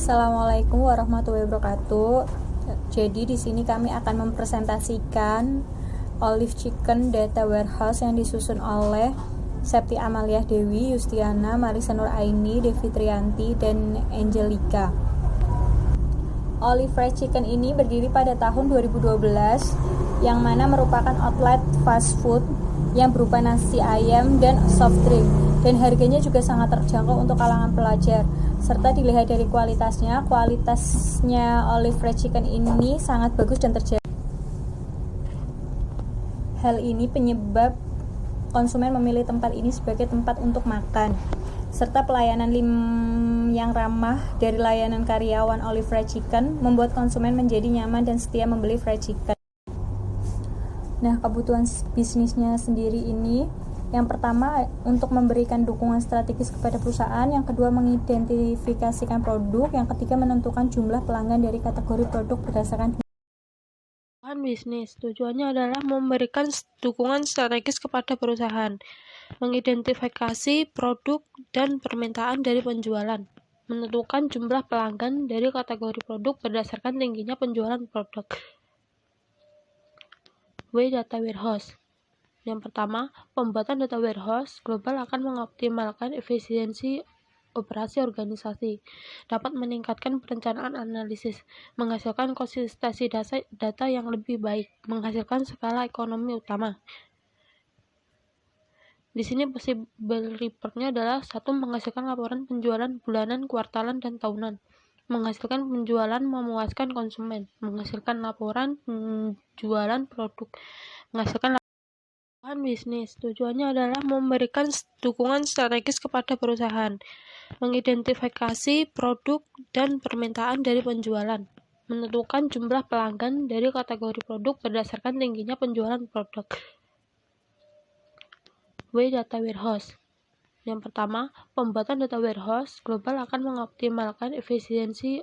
Assalamualaikum warahmatullahi wabarakatuh. Jadi di sini kami akan mempresentasikan Olive Chicken Data Warehouse yang disusun oleh Septi Amaliah Dewi, Yustiana, Marisa Nur Aini, Devi Trianti, dan Angelica. Olive Fried Chicken ini berdiri pada tahun 2012, yang mana merupakan outlet fast food yang berupa nasi ayam dan soft drink, dan harganya juga sangat terjangkau untuk kalangan pelajar. Serta dilihat dari kualitasnya Olive Fried Chicken ini sangat bagus dan terjaga. Hal ini penyebab konsumen memilih tempat ini sebagai tempat untuk makan, serta pelayanan yang ramah dari layanan karyawan Olive Fried Chicken membuat konsumen menjadi nyaman dan setia membeli fried chicken. Nah, kebutuhan bisnisnya sendiri ini, yang pertama untuk memberikan dukungan strategis kepada perusahaan, yang kedua mengidentifikasikan produk, yang ketiga menentukan jumlah pelanggan dari kategori produk berdasarkan bisnis. Tujuannya adalah memberikan dukungan strategis kepada perusahaan, mengidentifikasi produk dan permintaan dari penjualan, menentukan jumlah pelanggan dari kategori produk berdasarkan tingginya penjualan produk. Data Warehouse. Yang pertama, pembuatan data warehouse global akan mengoptimalkan efisiensi operasi organisasi, dapat meningkatkan perencanaan analisis, menghasilkan konsistensi data yang lebih baik, menghasilkan skala ekonomi utama. Di sini possible reportnya adalah 1. Menghasilkan laporan penjualan bulanan, kuartalan, dan tahunan, menghasilkan penjualan memuaskan konsumen, menghasilkan laporan penjualan produk, menghasilkan bisnis. Tujuannya adalah memberikan dukungan strategis kepada perusahaan, mengidentifikasi produk dan permintaan dari penjualan, menentukan jumlah pelanggan dari kategori produk berdasarkan tingginya penjualan produk. Data Warehouse. Yang pertama, pembuatan data warehouse global akan mengoptimalkan efisiensi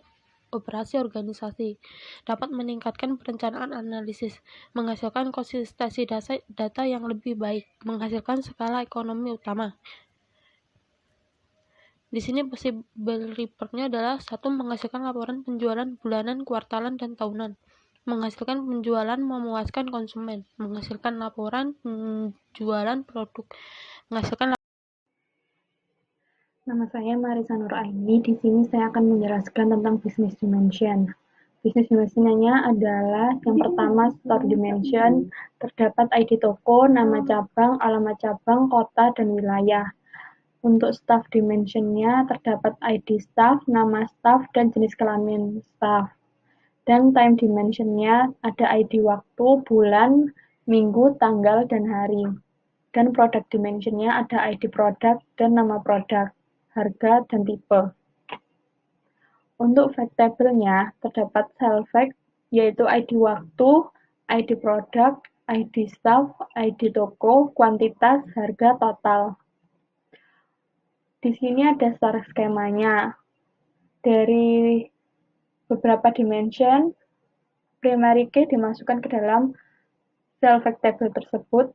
operasi organisasi, dapat meningkatkan perencanaan analisis, menghasilkan konsistensi data yang lebih baik, menghasilkan skala ekonomi utama. Di sini possible reportnya adalah 1. Menghasilkan laporan penjualan bulanan, kuartalan, dan tahunan, menghasilkan penjualan memuaskan konsumen, menghasilkan laporan penjualan produk, menghasilkan. Nama saya Marisa Nur Aini. Di sini saya akan menjelaskan tentang business dimension. Business dimensionnya adalah yang pertama store dimension, terdapat ID toko, nama cabang, alamat cabang, kota, dan wilayah. Untuk staff dimensionnya terdapat ID staff, nama staff, dan jenis kelamin staff. Dan time dimensionnya ada ID waktu, bulan, minggu, tanggal, dan hari. Dan product dimensionnya ada ID produk dan nama produk, harga, dan tipe. Untuk fact table-nya terdapat cell fact, yaitu ID waktu, ID produk, ID staff, ID toko, kuantitas, harga, total. Di sini ada star skemanya. Dari beberapa dimension, primary key dimasukkan ke dalam cell fact table tersebut,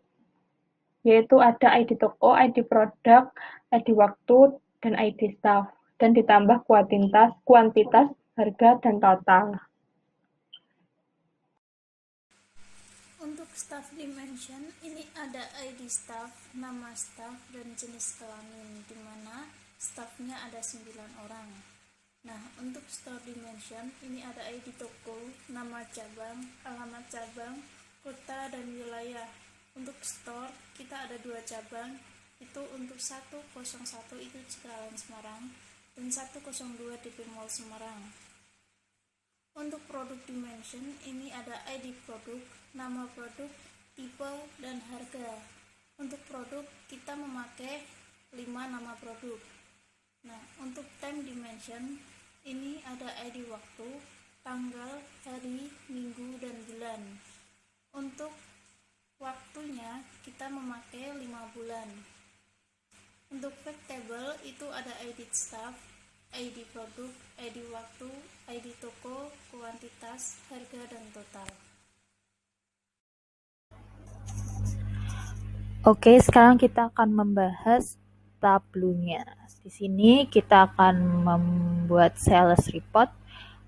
yaitu ada ID toko, ID produk, ID waktu, dan ID staff, dan ditambah kuantitas, harga, dan total. Untuk staff dimension, ini ada ID staff, nama staff, dan jenis kelamin, di mana staffnya ada 9 orang. Nah, untuk store dimension, ini ada ID toko, nama cabang, alamat cabang, kota, dan wilayah. Untuk store, kita ada 2 cabang, itu untuk 101 itu Cikarang Semarang, dan 102 DP Mall Semarang. Untuk produk dimension, ini ada ID produk, nama produk, tipe, dan harga. Untuk produk, kita memakai 5 nama produk. Nah, untuk time dimension, ini ada ID waktu, tanggal, hari, minggu, dan bulan. Untuk waktunya, kita memakai 5 bulan. Untuk fact table, itu ada ID staff, ID produk, ID waktu, ID toko, kuantitas, harga, dan total. Oke, sekarang kita akan membahas tablunya. Di sini kita akan membuat sales report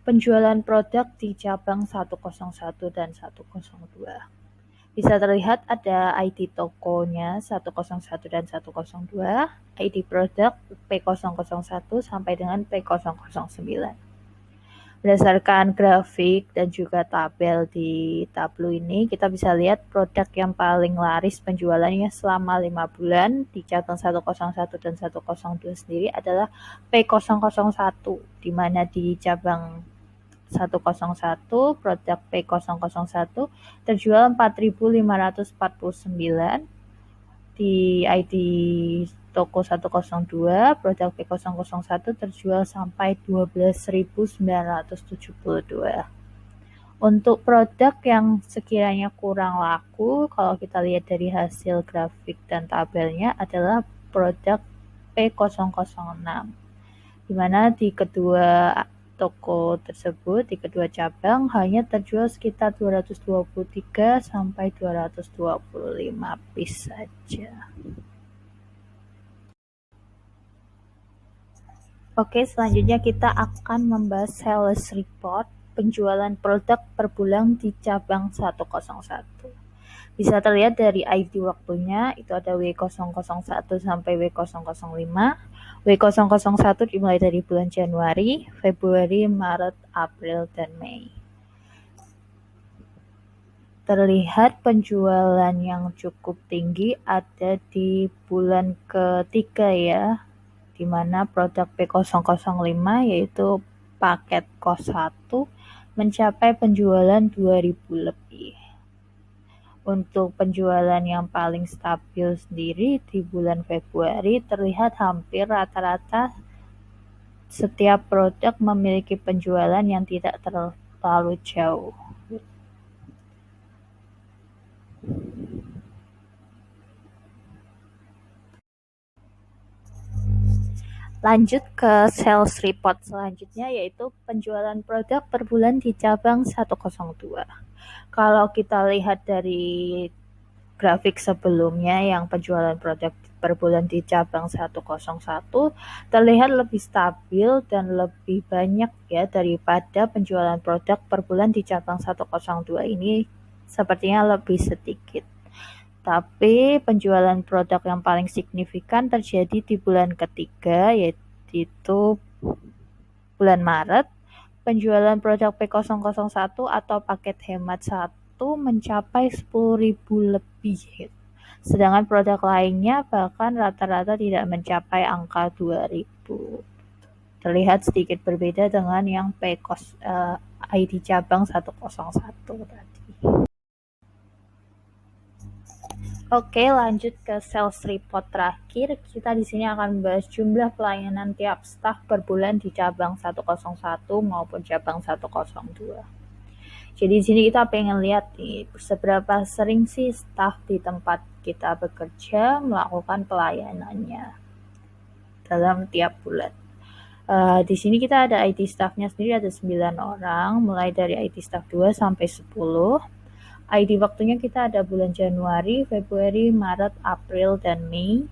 penjualan produk di cabang 101 dan 102. Bisa terlihat ada ID tokonya 101 dan 102, ID produk P001 sampai dengan P009. Berdasarkan grafik dan juga tabel di tablo ini, kita bisa lihat produk yang paling laris penjualannya selama 5 bulan di cabang 101 dan 102 sendiri adalah P001, di mana di cabang 101 produk P001 terjual 4.549, di ID toko 102 produk P001 terjual sampai 12.972. Untuk produk yang sekiranya kurang laku, kalau kita lihat dari hasil grafik dan tabelnya adalah produk P006, di mana di kedua toko tersebut, di kedua cabang hanya terjual sekitar 223 sampai 225 piece saja. Oke, selanjutnya kita akan membahas sales report penjualan produk per bulan di cabang 101. Bisa terlihat dari ID waktunya, itu ada W001 sampai W005. W001 dimulai dari bulan Januari, Februari, Maret, April, dan Mei. Terlihat penjualan yang cukup tinggi ada di bulan ketiga ya, di mana produk P005 yaitu paket kos 1 mencapai penjualan 2.000 lebih. Untuk penjualan yang paling stabil sendiri di bulan Februari terlihat hampir rata-rata setiap produk memiliki penjualan yang tidak terlalu jauh. Lanjut ke sales report selanjutnya, yaitu penjualan produk per bulan di cabang 102. Kalau kita lihat dari grafik sebelumnya yang penjualan produk per bulan di cabang 101 terlihat lebih stabil dan lebih banyak ya daripada penjualan produk per bulan di cabang 102 ini sepertinya lebih sedikit. Tapi penjualan produk yang paling signifikan terjadi di bulan ketiga, yaitu bulan Maret. Penjualan produk P001 atau paket hemat 1 mencapai 10.000 lebih. Sedangkan produk lainnya bahkan rata-rata tidak mencapai angka 2.000. Terlihat sedikit berbeda dengan yang ID cabang 101 tadi. Oke, lanjut ke sales report terakhir. Kita di sini akan membahas jumlah pelayanan tiap staf per bulan di cabang 101 maupun cabang 102. Jadi di sini kita pengen lihat nih, seberapa sering sih staf di tempat kita bekerja melakukan pelayanannya dalam tiap bulan. Di sini kita ada IT staffnya sendiri ada 9 orang, mulai dari IT staff 2 sampai 10. ID waktunya kita ada bulan Januari, Februari, Maret, April, dan Mei.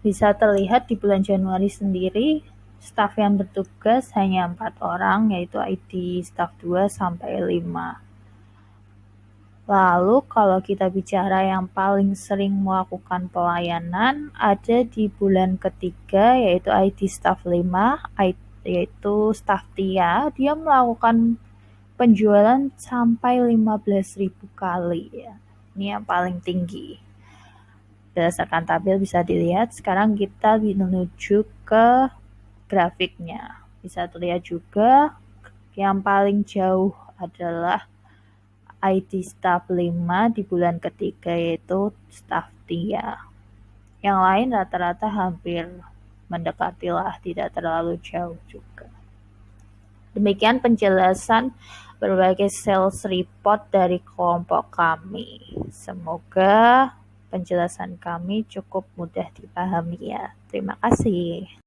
Bisa terlihat di bulan Januari sendiri, staf yang bertugas hanya 4 orang, yaitu ID staf 2 sampai 5. Lalu kalau kita bicara yang paling sering melakukan pelayanan, ada di bulan ketiga, yaitu ID staf 5, yaitu staf Tia, dia melakukan penjualan sampai 15.000 kali ya. Ini yang paling tinggi. Berdasarkan tabel bisa dilihat. Sekarang kita menuju ke grafiknya. Bisa terlihat juga yang paling jauh adalah ID staff 5 di bulan ketiga, yaitu staff Tia. Yang lain rata-rata hampir mendekati lah, tidak terlalu jauh juga. Demikian penjelasan berbagai sales report dari kelompok kami. Semoga penjelasan kami cukup mudah dipahami ya. Terima kasih.